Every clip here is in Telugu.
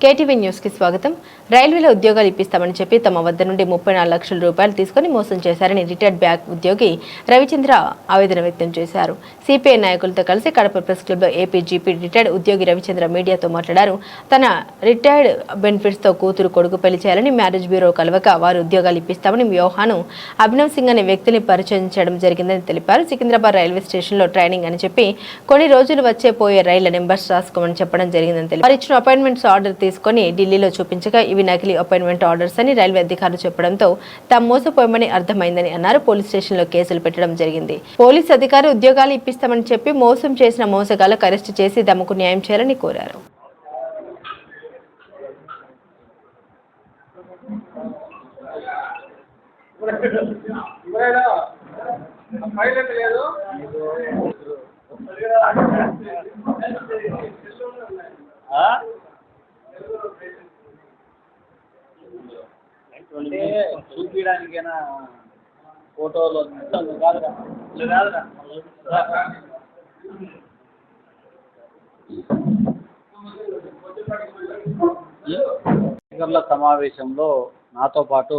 కేటీవీ న్యూస్ కి స్వాగతం. రైల్వేలో ఉద్యోగాలు ఇప్పిస్తామని చెప్పి తమ వద్ద నుండి 34 లక్షల రూపాయలు తీసుకుని మోసం చేశారని రిటైర్డ్ బ్యాంక్ ఉద్యోగి రవిచంద్ర ఆవేదన వ్యక్తం చేశారు. సిపిఐ నాయకులతో కలిసి కడప ప్రెస్ క్లబ్ లో ఏపీజీపీ రిటైర్డ్ ఉద్యోగి రవిచంద్ర మీడియాతో మాట్లాడారు. తన రిటైర్డ్ బెనిఫిట్స్ తో కూతురు కొడుకు పెళ్లి చేయాలని మ్యారేజ్ బ్యూరో కలవక వారు ఉద్యోగాలు ఇప్పిస్తామని వ్యవహాను అభినవ్ సింగ్ అనే వ్యక్తిని పరిచయం చేయడం జరిగిందని తెలిపారు. సికింద్రాబాద్ రైల్వే స్టేషన్ లో ట్రైనింగ్ అని చెప్పి కొన్ని రోజులు వచ్చే పోయే రైళ్ల నెంబర్స్ రాసుకోమని చెప్పడం జరిగిందని తెలిపారు. వారు ఇచ్చిన అపాయింట్మెంట్స్ ఆర్డర్ తీసుకొని ఢిల్లీలో చూపించగా ఇవి నకిలీ అపాయింట్మెంట్ ఆర్డర్స్ అని రైల్వే అధికారులు చెప్పడంతో తాము మోసపోయామని అర్థమైందని అన్నారు. పోలీస్ స్టేషన్ లో కేసులు పెట్టడం జరిగింది. పోలీస్ అధికారి ఉద్యోగాలు ఇప్పిస్తామని చెప్పి మోసం చేసిన మోసగాళ్లకు అరెస్టు చేసి తమకు న్యాయం చేయాలని కోరారు. చూపించడానికైనా ఫోటోలు కాదురా స్పీకర్ల సమావేశంలో నాతో పాటు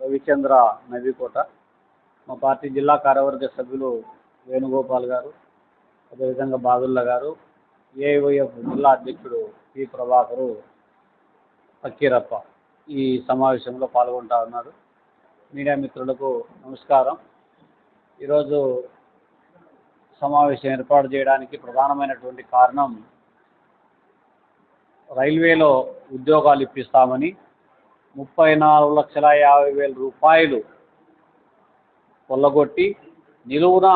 రవిచంద్ర నవీకోట, మా పార్టీ జిల్లా కార్యవర్గ సభ్యులు వేణుగోపాల్ గారు, అదేవిధంగా బాదుల్లా గారు, ఏఐవైఎఫ్ జిల్లా అధ్యక్షుడు పి ప్రభాకరు ఫకీరప్ప ఈ సమావేశంలో పాల్గొంటా ఉన్నారు. మీడియా మిత్రులకు నమస్కారం. ఈరోజు సమావేశం ఏర్పాటు చేయడానికి ప్రధానమైనటువంటి కారణం, రైల్వేలో ఉద్యోగాలు ఇప్పిస్తామని 34,50,000 రూపాయలు కొల్లగొట్టి నిలువున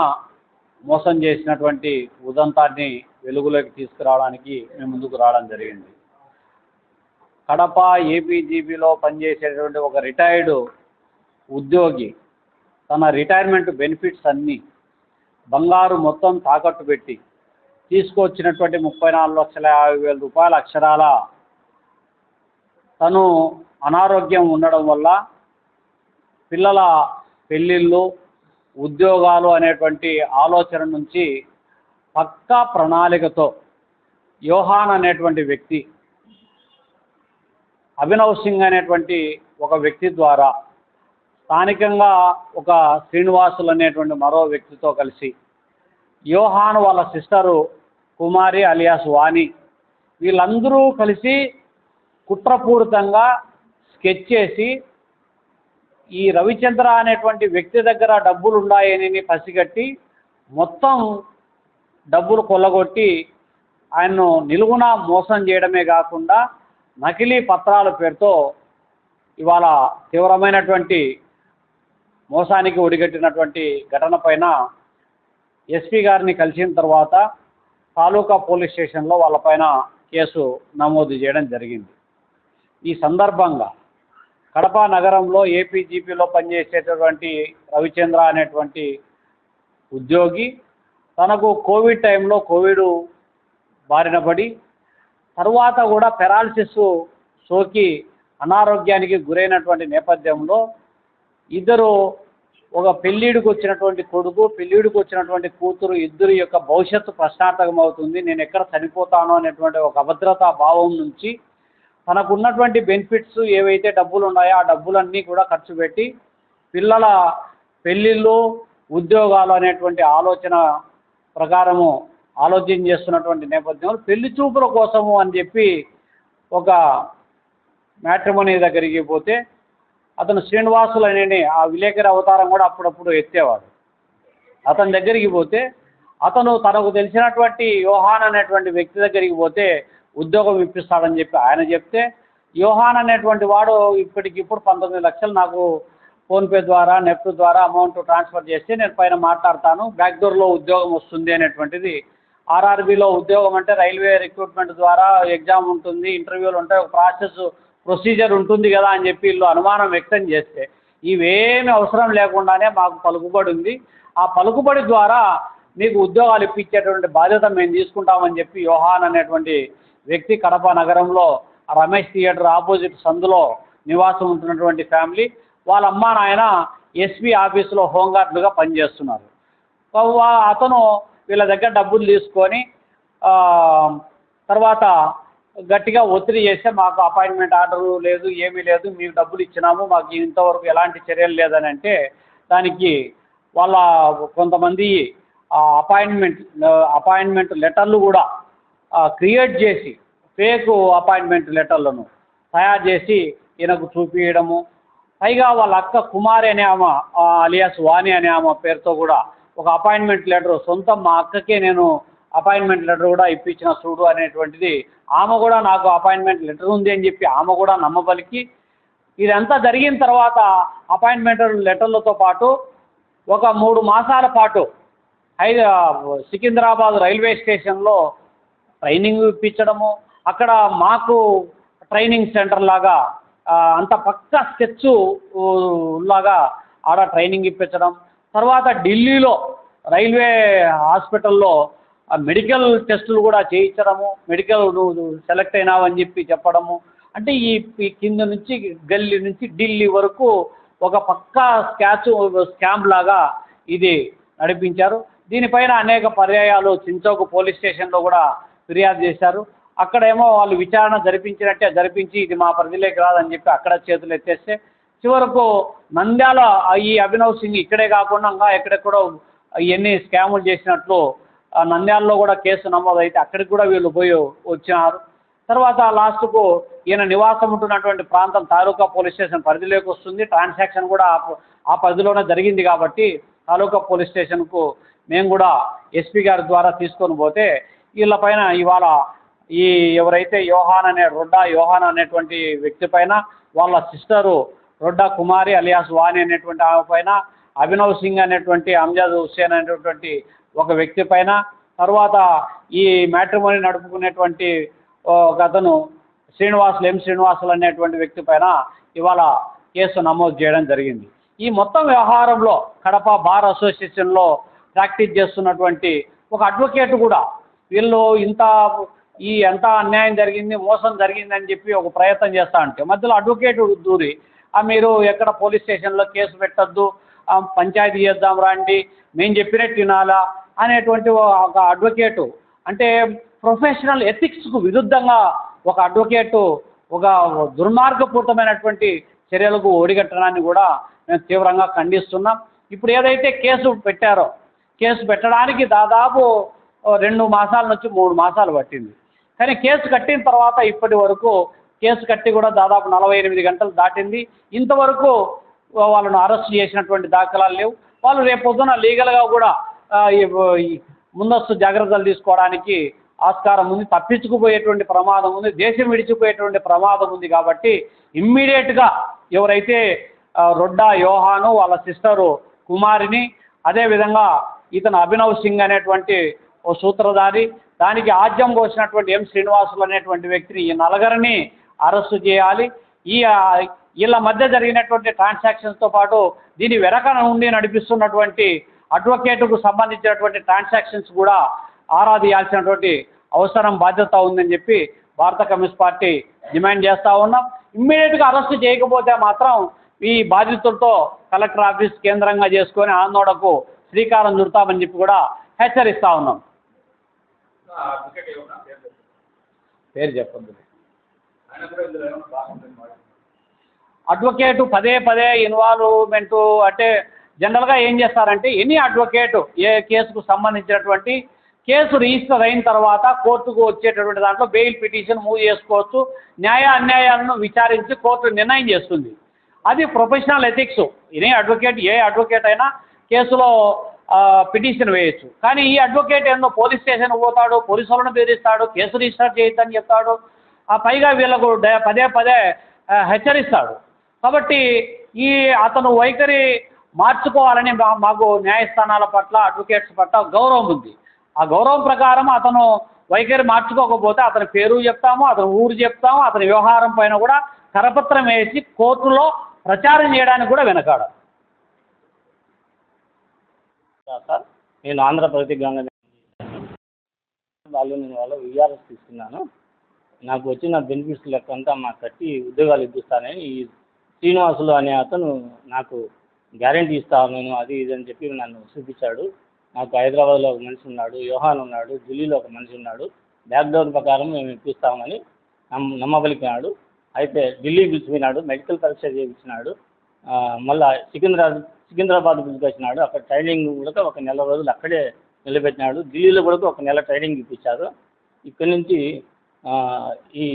మోసం చేసినటువంటి ఉదంతాన్ని వెలుగులోకి తీసుకురావడానికి మేము ముందుకు రావడం జరిగింది. కడప ఏపీజీబీలో పనిచేసేటువంటి ఒక రిటైర్డ్ ఉద్యోగి తన రిటైర్మెంట్ బెనిఫిట్స్ అన్నీ బంగారు మొత్తం తాకట్టు పెట్టి తీసుకొచ్చినటువంటి 34,50,000 రూపాయల అక్షరాల తను అనారోగ్యం ఉండడం వల్ల పిల్లల పెళ్ళిళ్ళు, ఉద్యోగాలు అనేటువంటి ఆలోచన నుంచి పక్కా ప్రణాళికతో యోహాన్ అనేటువంటి వ్యక్తి, అభినవ్ సింగ్ అనేటువంటి ఒక వ్యక్తి ద్వారా స్థానికంగా ఒక శ్రీనివాసులు అనేటువంటి మరో వ్యక్తితో కలిసి యోహాన్ వాళ్ళ సిస్టరు కుమారి అలియాస్ వాణి వీళ్ళందరూ కలిసి కుట్రపూరితంగా స్కెచ్ చేసి ఈ రవిచంద్ర అనేటువంటి వ్యక్తి దగ్గర డబ్బులు ఉన్నాయని పసిగట్టి మొత్తం డబ్బులు కొల్లగొట్టి ఆయన్ను నిలువున మోసం చేయడమే కాకుండా నకిలీ పత్రాల పేరుతో ఇవాళ తీవ్రమైనటువంటి మోసానికి ఒడిగట్టినటువంటి ఘటన పైన ఎస్పీ గారిని కలిసిన తర్వాత తాలూకా పోలీస్ స్టేషన్లో వాళ్ళపైన కేసు నమోదు చేయడం జరిగింది. ఈ సందర్భంగా కడప నగరంలో ఏపీజీపీలో పనిచేసేటటువంటి రవిచంద్ర అనేటువంటి ఉద్యోగి తనకు కోవిడ్ టైంలో కోవిడ్ బారిన పడి తర్వాత కూడా పెరాలసిస్ సోకి అనారోగ్యానికి గురైనటువంటి నేపథ్యంలో ఇద్దరు, ఒక పెళ్ళిడికి వచ్చినటువంటి కొడుకు, పెళ్ళిడికి వచ్చినటువంటి కూతురు, ఇద్దరు యొక్క భవిష్యత్తు ప్రశ్నార్థకం అవుతుంది, నేను ఎక్కడ చనిపోతాను అనేటువంటి ఒక అభద్రతా భావం నుంచి తనకున్నటువంటి బెనిఫిట్స్ ఏవైతే డబ్బులు ఉన్నాయో ఆ డబ్బులన్నీ కూడా ఖర్చు పెట్టి పిల్లల పెళ్ళిళ్ళు, ఉద్యోగాలు అనేటువంటి ఆలోచన ప్రకారము ఆలోచన చేస్తున్నటువంటి నేపథ్యంలో పెళ్లి చూపుల కోసము అని చెప్పి ఒక మ్యాట్రిమోనీ దగ్గరికి పోతే అతను శ్రీనివాసులు అనే ఆ విలేకరి అవతారం కూడా అప్పుడప్పుడు ఎత్తేవాడు. అతని దగ్గరికి పోతే అతను తనకు తెలిసినటువంటి యోహాన్ అనేటువంటి వ్యక్తి దగ్గరికి పోతే ఉద్యోగం ఇప్పిస్తాడని చెప్పి ఆయన చెప్తే, యోహాన్ అనేటువంటి వాడు ఇప్పటికిప్పుడు 19 లక్షలు నాకు ఫోన్పే ద్వారా, నెఫ్ట్ ద్వారా అమౌంట్ ట్రాన్స్ఫర్ చేస్తే నేను పైన మాట్లాడతాను, బ్యాక్ డోర్లో ఉద్యోగం వస్తుంది అనేటువంటిది. ఆర్ఆర్బీలో ఉద్యోగం అంటే రైల్వే రిక్రూట్మెంట్ ద్వారా ఎగ్జామ్ ఉంటుంది, ఇంటర్వ్యూలు ఉంటాయి, ఒక ప్రొసీజర్ ఉంటుంది కదా అని చెప్పి వీళ్ళు అనుమానం వ్యక్తం చేస్తే, ఇవేమీ అవసరం లేకుండానే మాకు పలుకుబడి ఉంది, ఆ పలుకుబడి ద్వారా మీకు ఉద్యోగాలు ఇప్పించేటువంటి బాధ్యత మేము తీసుకుంటామని చెప్పి యోహాన్ అనేటువంటి వ్యక్తి కడప నగరంలో రమేష్ థియేటర్ ఆపోజిట్ సందులో నివాసం ఉంటున్నటువంటి ఫ్యామిలీ, వాళ్ళ అమ్మా నాయన ఎస్పీ ఆఫీసులో హోంగార్డులుగా పనిచేస్తున్నారు. అతను వీళ్ళ దగ్గర డబ్బులు తీసుకొని తర్వాత గట్టిగా ఒత్తిడి చేస్తే మాకు అపాయింట్మెంట్ ఆర్డరు లేదు, ఏమీ లేదు, మీకు డబ్బులు ఇచ్చినాము, మాకు ఇంతవరకు ఎలాంటి చర్యలు లేదని అంటే దానికి వాళ్ళ కొంతమంది అపాయింట్మెంట్ లెటర్లు కూడా క్రియేట్ చేసి ఫేక్ అపాయింట్మెంట్ లెటర్లను తయారు చేసి ఈయనకు చూపించడము. పైగా వాళ్ళ అక్క కుమారి అనే ఆమె అలియాస్ వాణి అనే ఆమె పేరుతో కూడా ఒక అపాయింట్మెంట్ లెటర్ సొంతం మా అక్కకే నేను అపాయింట్మెంట్ లెటర్ కూడా ఇప్పించిన చూడు అనేటువంటిది, ఆమె కూడా నాకు అపాయింట్మెంట్ లెటర్ ఉంది అని చెప్పి ఆమె కూడా నమ్మబలికి, ఇదంతా జరిగిన తర్వాత అపాయింట్మెంట్ లెటర్లతో పాటు ఒక 3 మాసాల పాటు సికింద్రాబాద్ రైల్వే స్టేషన్లో ట్రైనింగ్ ఇప్పించడము, అక్కడ మాకు ట్రైనింగ్ సెంటర్ లాగా అంత పక్కా స్కెచ్ లాగా ఆడ ట్రైనింగ్ ఇప్పించడం, తర్వాత ఢిల్లీలో రైల్వే హాస్పిటల్లో మెడికల్ టెస్టులు కూడా చేయించడము, మెడికల్ సెలెక్ట్ అయినావని చెప్పి చెప్పడము. అంటే ఈ కింద నుంచి గల్లీ నుంచి ఢిల్లీ వరకు ఒక పక్కా స్కామ్ లాగా ఇది నడిపించారు. దీనిపైన అనేక పర్యాయాలు చించోకు పోలీస్ స్టేషన్లో కూడా ఫిర్యాదు చేశారు. అక్కడేమో వాళ్ళు విచారణ జరిపించి ఇది మా పరిధిలోకి రాదని చెప్పి అక్కడ చేతులు ఎత్తేస్తే చివరకు నంద్యాల ఈ అభినవ్ సింగ్ ఇక్కడే కాకుండా ఇంకా ఎక్కడెక్కడో ఇవన్నీ స్కాములు చేసినట్లు నంద్యాలలో కూడా కేసు నమోదైతే అక్కడికి కూడా వీళ్ళు పోయి వచ్చినారు. తర్వాత లాస్ట్కు ఈయన నివాసం ఉంటున్నటువంటి ప్రాంతం తాలూకా పోలీస్ స్టేషన్ పరిధిలోకి వస్తుంది. ట్రాన్సాక్షన్ కూడా ఆ పరిధిలోనే జరిగింది కాబట్టి తాలూకా పోలీస్ స్టేషన్కు మేము కూడా ఎస్పీ గారి ద్వారా తీసుకొని పోతే వీళ్ళపైన ఇవాళ ఈ ఎవరైతే రొడ్డా యోహాన్ అనేటువంటి వ్యక్తి పైన, వాళ్ళ సిస్టరు రొడ్డా కుమారి అలియాస్ వాణి అనేటువంటి ఆమె పైన, అభినవ్ సింగ్ అనేటువంటి అంజద్ హుస్సేన్ అనేటువంటి ఒక వ్యక్తి పైన, తర్వాత ఈ మ్యాట్రిమోనీ నడుపుకునేటువంటి ఒక అతను శ్రీనివాసులు అనేటువంటి వ్యక్తి పైన ఇవాళ కేసు నమోదు చేయడం జరిగింది. ఈ మొత్తం వ్యవహారంలో కడప బార్ అసోసియేషన్లో ప్రాక్టీస్ చేస్తున్నటువంటి ఒక అడ్వకేట్ కూడా వీళ్ళు ఎంత అన్యాయం జరిగింది, మోసం జరిగిందని చెప్పి ఒక ప్రయత్నం చేస్తా ఉంటే మధ్యలో అడ్వకేట్ దూరి మీరు ఎక్కడ పోలీస్ స్టేషన్లో కేసు పెట్టద్దు, పంచాయతీ చేద్దాం రండి, మేము చెప్పినట్టు వినాలా అనేటువంటి ఒక అడ్వకేటు, అంటే ప్రొఫెషనల్ ఎథిక్స్కు విరుద్ధంగా ఒక అడ్వకేటు ఒక దుర్మార్గపూరితమైనటువంటి చర్యలకు ఒడిగట్టడాన్ని కూడా మేము తీవ్రంగా ఖండిస్తున్నాం. ఇప్పుడు ఏదైతే కేసు పెట్టారో కేసు పెట్టడానికి దాదాపు 2 మాసాల నుంచి 3 మాసాలు పట్టింది. కానీ కేసు కట్టిన తర్వాత ఇప్పటి వరకు కేసు కట్టి కూడా దాదాపు 48 గంటలు దాటింది. ఇంతవరకు వాళ్ళను అరెస్ట్ చేసినటువంటి దాఖలాలు లేవు. వాళ్ళు రేపొద్దున లీగల్గా కూడా ముందస్తు జాగ్రత్తలు తీసుకోవడానికి ఆస్కారం ఉంది, తప్పించుకుపోయేటువంటి ప్రమాదం ఉంది, దేశం విడిచిపోయేటువంటి ప్రమాదం ఉంది. కాబట్టి ఇమ్మీడియట్గా ఎవరైతే రొడ్డా యోహాను వాళ్ళ సిస్టరు కుమారిని, అదేవిధంగా ఇతను అభినవ్ సింగ్ అనేటువంటి ఓ సూత్రధారి, దానికి ఆజ్యం పోసినటువంటి శ్రీనివాసులు అనేటువంటి వ్యక్తిని, ఈ నలుగురిని అరెస్టు చేయాలి. వీళ్ళ మధ్య జరిగినటువంటి ట్రాన్సాక్షన్స్తో పాటు దీని వెనక ఉండి నడిపిస్తున్నటువంటి అడ్వకేటుకు సంబంధించినటువంటి ట్రాన్సాక్షన్స్ కూడా ఆరా తీయాల్సినటువంటి అవసరం బాధ్యత ఉందని చెప్పి భారత కమ్యూనిస్ట్ పార్టీ డిమాండ్ చేస్తూ ఉన్నాం. ఇమ్మీడియట్గా అరెస్టు చేయకపోతే మాత్రం ఈ బాధితులతో కలెక్టర్ ఆఫీస్ కేంద్రంగా చేసుకొని ఆందోళనకు శ్రీకారం చుడతామని చెప్పి కూడా హెచ్చరిస్తూ ఉన్నాం. పేరు చెప్పండి. అడ్వకేటు పదే ఇన్వాల్వ్మెంటు అంటే జనరల్గా ఏం చేస్తారంటే ఎనీ అడ్వకేటు ఏ కేసుకు సంబంధించినటువంటి కేసు రిజిస్టర్ అయిన తర్వాత కోర్టుకు వచ్చేటటువంటి దాంట్లో బెయిల్ పిటిషన్ మూవ్ చేసుకోవచ్చు. న్యాయ అన్యాయాలను విచారించి కోర్టు నిర్ణయం చేస్తుంది. అది ప్రొఫెషనల్ ఎథిక్స్. ఏ అడ్వకేట్ అయినా కేసులో పిటిషన్ వేయచ్చు. కానీ ఈ అడ్వకేట్ ఏందో పోలీస్ స్టేషన్ పోతాడు, పోలీసు వాళ్ళను బెదిరిస్తాడు, కేసు రిజిస్టర్ చేయొద్దని చెప్తాడు, పైగా వీళ్ళకు పదే హెచ్చరిస్తాడు. కాబట్టి అతను వైఖరి మార్చుకోవాలని మాకు న్యాయస్థానాల పట్ల అడ్వకేట్స్ పట్ల గౌరవం ఉంది. ఆ గౌరవం ప్రకారం అతను వైఖరి మార్చుకోకపోతే అతని పేరు చెప్తాము, అతని ఊరు చెప్తాము, అతని వ్యవహారం పైన కూడా కరపత్రం వేసి కోర్టులో ప్రచారం చేయడానికి కూడా వెనకాడ. సార్, నేను ఆంధ్రప్రదేశ్ గంగా వాళ్ళ విఆర్ఎస్ తీసుకున్నాను. నాకు వచ్చిన బెనిఫిట్స్ లెక్కంతా మాకు కట్టి ఉద్యోగాలు ఇప్పిస్తానని ఈ శ్రీనివాసులు అనే అతను నాకు గ్యారెంటీ ఇస్తాను నేను అది ఇది అని చెప్పి నన్ను చూపించాడు. నాకు హైదరాబాద్లో ఒక మనిషి ఉన్నాడు, యోహాన్ ఉన్నాడు, ఢిల్లీలో ఒక మనిషి ఉన్నాడు. బ్యాక్ డోర్ ప్రకారం మేము ఇప్పిస్తామని నమ్మబలికినాడు. అయితే ఢిల్లీ పిలిచిపోయినాడు, మెడికల్ పరీక్ష చేయించినాడు. మళ్ళా సికింద్రాబాద్ పిలిచిపోయినాడు. అక్కడ ట్రైనింగ్ కూడా ఒక నెల రోజులు అక్కడే నిలబెట్టినాడు. ఢిల్లీలో కూడా ఒక నెల ట్రైనింగ్ ఇప్పించారు. ఇక్కడి నుంచి ఈ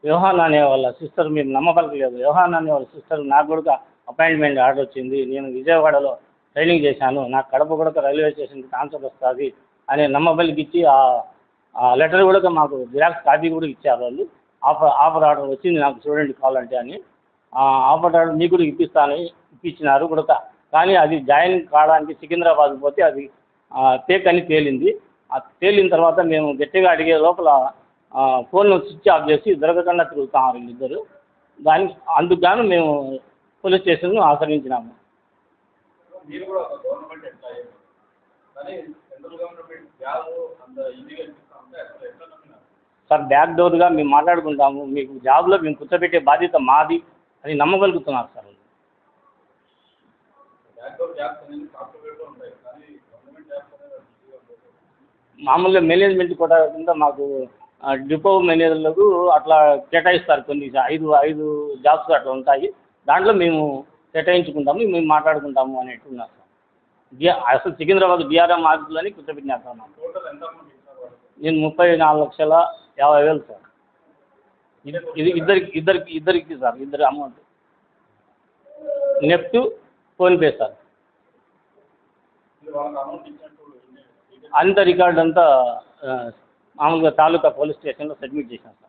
యోహాన్ అనే వాళ్ళ సిస్టర్, మీరు నమ్మబలకలేదు, యోహాన్ అనే వాళ్ళ సిస్టర్ నాకు కూడా అపాయింట్మెంట్ ఆర్డర్ వచ్చింది. నేను విజయవాడలో ట్రైనింగ్ చేశాను, నాకు కడప కూడా రైల్వే స్టేషన్కి ట్రాన్స్ఫర్ వస్తుంది అనే నమ్మబలికి ఇచ్చి ఆ లెటర్ కూడా మాకు జిరాక్స్ కాపీ కూడా ఇచ్చారు వాళ్ళు. ఆఫర్ ఆర్డర్ వచ్చింది నాకు చూడండి కావాలంటే అని. ఆఫర్ ఆర్డర్ మీకు కూడా ఇప్పించినారు కూడా. కానీ అది జాయిన్ కావడానికి సికింద్రాబాద్ పోతే అది ఫేక్ అని తేలింది. తేలిన తర్వాత మేము గట్టిగా అడిగే లోపల ఫోన్ స్విచ్ ఆఫ్ చేసి దొరకకుండా తిరుగుతాం వీళ్ళిద్దరు. అందుకు గాను మేము పోలీస్ స్టేషన్ను ఆశ్రయించినాము. సార్ బ్యాక్ డోర్గా మేము మాట్లాడుకుంటాము, మీకు జాబ్లో మేము కూర్చోబెట్టే బాధ్యత మాది అని నమ్మగలుగుతున్నారు సార్. మామూలుగా మేనేజ్మెంట్ కూడా కింద మాకు డిపో మేనేజర్లకు అట్లా కేటాయిస్తారు, కొన్ని 5 జాబ్స్ అట్లా ఉంటాయి. దాంట్లో మేము కేటాయించుకుంటాము, మేము మాట్లాడుకుంటాము అనేట్టున్నారు సార్. అసలు సికింద్రాబాద్ డిఆర్ఎం ఆఫీసులని కూర్చోబెట్టినారు సార్ నాకు. నేను 34,50,000 సార్. ఇది ఇద్దరికి సార్, ఇద్దరు అమౌంట్. NEFT PhonePe sir. అంత రికార్డ్ అంతా మామూలుగా తాలూకా పోలీస్ స్టేషన్లో సబ్మిట్ చేశాను సార్.